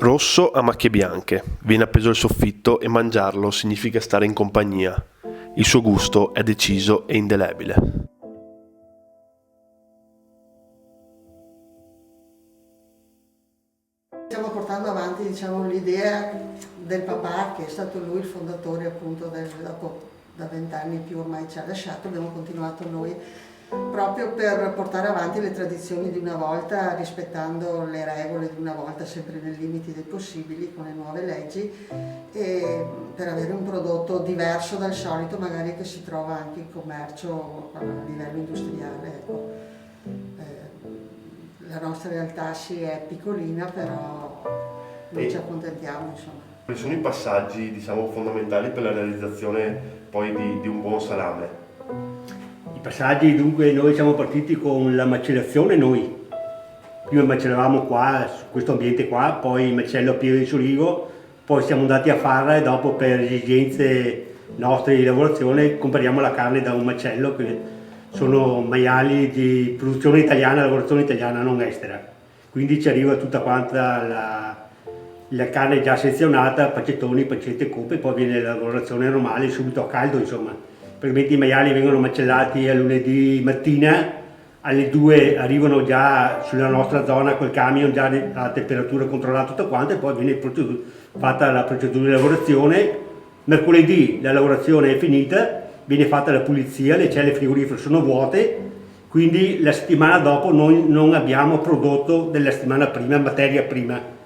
Rosso a macchie bianche, viene appeso al soffitto e mangiarlo significa stare in compagnia. Il suo gusto è deciso e indelebile. Stiamo portando avanti l'idea del papà, che è stato lui il fondatore appunto dopo da 20 anni più ormai ci ha lasciato. Abbiamo continuato noi proprio per portare avanti le tradizioni di una volta, rispettando le regole di una volta, sempre nei limiti dei possibili, con le nuove leggi, e per avere un prodotto diverso dal solito, magari che si trova anche in commercio a livello industriale. Ecco. La nostra realtà sì è piccolina, però noi ci accontentiamo, insomma. Quali sono i passaggi, fondamentali per la realizzazione poi di un buon salame? I passaggi, dunque, noi siamo partiti con la macellazione noi. Prima macellavamo qua, su questo ambiente qua, poi macello a Pieve di Soligo, poi siamo andati a Farra e dopo, per esigenze nostre di lavorazione, compriamo la carne da un macello, che sono maiali di produzione italiana, lavorazione italiana, non estera. Quindi ci arriva tutta quanta la carne già sezionata, pacettoni, pancette, coppe, poi viene la lavorazione normale subito a caldo, insomma. Praticamente i maiali vengono macellati a lunedì mattina, alle 2 arrivano già sulla nostra zona col camion, già a temperatura controllata tutto quanto, e poi viene fatta la procedura di lavorazione. Mercoledì la lavorazione è finita, viene fatta la pulizia, le celle frigorifere sono vuote, quindi la settimana dopo noi non abbiamo prodotto della settimana prima, materia prima.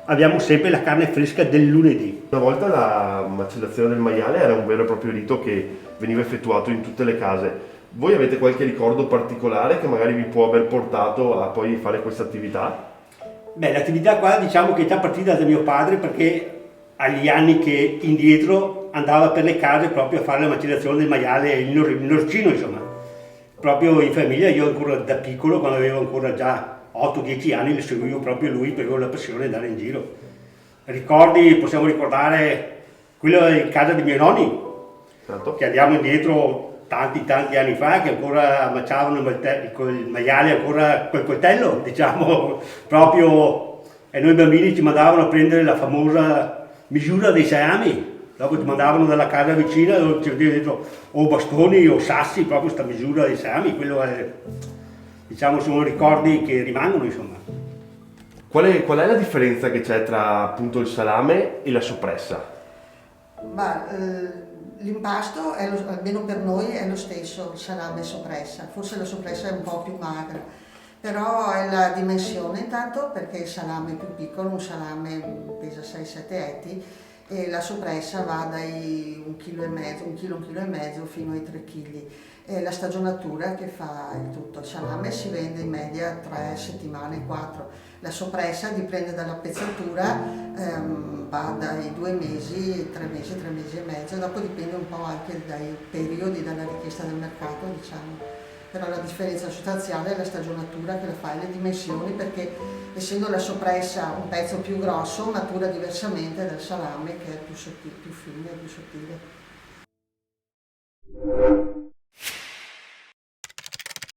Abbiamo sempre la carne fresca del lunedì. Una volta la macellazione del maiale era un vero e proprio rito che veniva effettuato in tutte le case. Voi avete qualche ricordo particolare che magari vi può aver portato a poi fare questa attività? Beh, l'attività qua diciamo che è già partita da mio padre, perché agli anni che indietro andava per le case proprio a fare la macellazione del maiale, il norcino, insomma. Proprio in famiglia, io ancora da piccolo, quando avevo ancora già 8-10 anni, le seguivo proprio lui, perché avevo la passione di andare in giro. Ricordi, possiamo ricordare quello in casa dei miei nonni, Certo. che andiamo indietro tanti anni fa, che ancora maciavano il maiale ancora col coltello, diciamo, proprio, e noi bambini ci mandavano a prendere la famosa misura dei salami. Dopo ti mandavano dalla casa vicina dove c'era dentro o bastoni o sassi, proprio questa misura dei salami. Quello è, diciamo, sono ricordi che rimangono, insomma. Qual è la differenza che c'è tra appunto il salame e la soppressa? L'impasto, almeno per noi, è lo stesso, il salame e soppressa. Forse la soppressa è un po' più magra, però è la dimensione intanto, perché il salame è più piccolo, un salame pesa 6-7 etti, e la soppressa va dai 1,5 kg fino ai 3 kg. È la stagionatura che fa il tutto. Il salame si vende in media 3 settimane, 4. La soppressa dipende dalla pezzatura, va dai 2 mesi, 3 mesi e mezzo, dopo dipende un po' anche dai periodi, dalla richiesta del mercato, diciamo. Però la differenza sostanziale è la stagionatura che la fa, e le dimensioni, perché essendo la soppressa un pezzo più grosso matura diversamente dal salame, che è più sottile, più fine, più sottile.